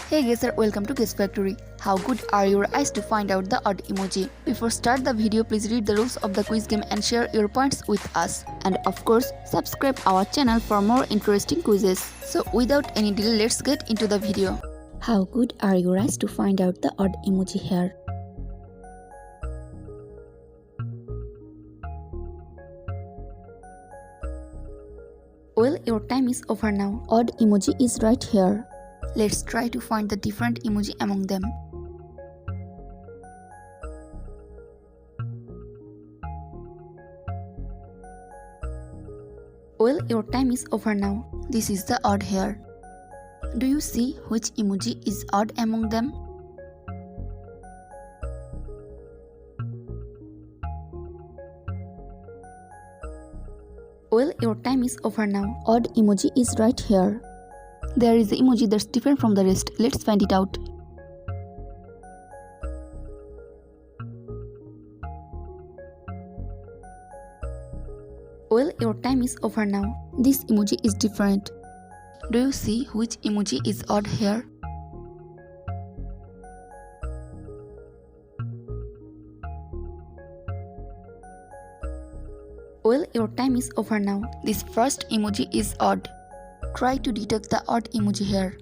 Hey guys, welcome to Guess Factory. How good are your eyes to find out the odd emoji? Before start the video, please read the rules of the quiz game and share your points with us. And of course, subscribe our channel for more interesting quizzes. So without any delay, let's get into the video. How good are your eyes to find out the odd emoji here? Well, your time is over now. Odd emoji is right here. Let's try to find the different emoji among them. Well, your time is over now. This is the odd here. Do you see which emoji is odd among them? Well, your time is over now. Odd emoji is right here. There is an emoji that's different from the rest. Let's find it out. Well, your time is over now. This emoji is different. Do you see which emoji is odd here? Well, your time is over now. This first emoji is odd. Try to detect the odd emoji here.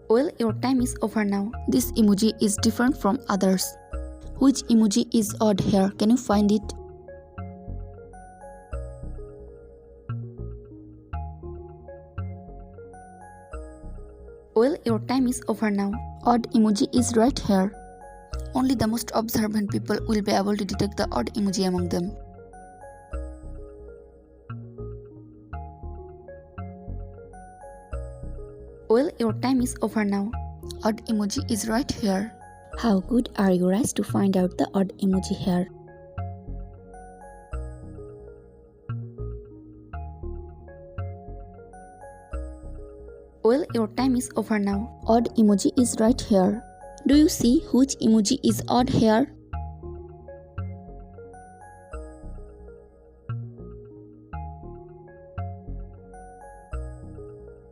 Well, your time is over now. This emoji is different from others. Which emoji is odd here? Can you find it? Well, your time is over now. Odd emoji is right here. Only the most observant people will be able to detect the odd emoji among them. Well, your time is over now. Odd emoji is right here. How good are your eyes to find out the odd emoji here? Well, your time is over now. Odd emoji is right here. Do you see which emoji is odd here?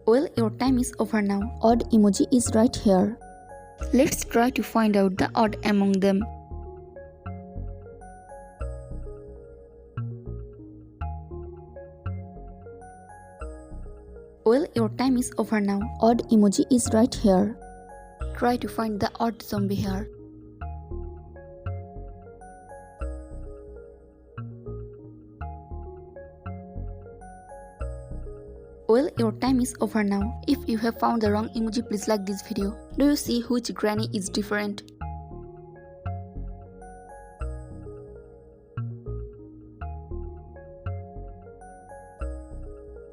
Well, your time is over now. Odd emoji is right here. Let's try to find out the odd among them. Well, your time is over now. Odd emoji is right here. Try to find the odd zombie here. Well, your time is over now. If you have found the wrong emoji, please like this video. Do you see which granny is different?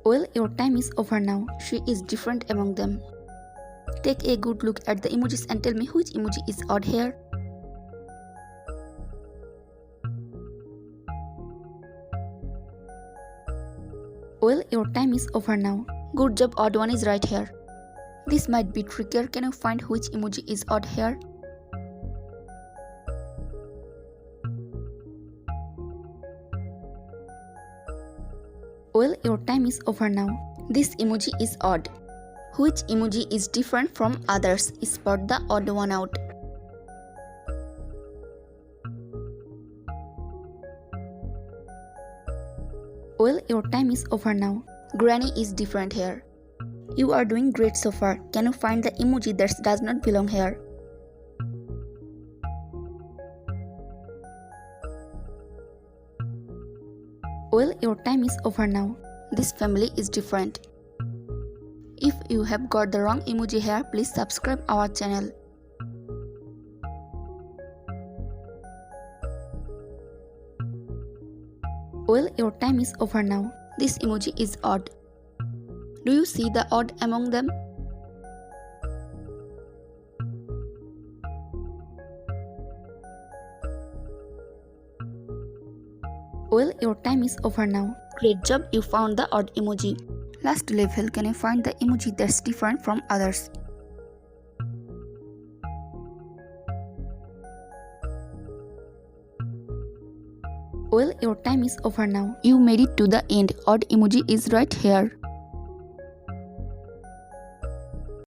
Well, your time is over now. She is different among them. Take a good look at the emojis and tell me which emoji is odd here. Well, your time is over now. Good job, odd one is right here. This might be trickier. Can you find which emoji is odd here? Well, your time is over now. This emoji is odd. Which emoji is different from others? Spot the odd one out. Well, your time is over now. Granny is different here. You are doing great so far. Can you find the emoji that does not belong here? Well, your time is over now. This family is different. If you have got the wrong emoji here, please subscribe our channel. Well, your time is over now. This emoji is odd. Do you see the odd among them? Well, your time is over now. Great job, you found the odd emoji. Last level, can you find the emoji that's different from others? Well, your time is over now. You made it to the end. Odd emoji is right here.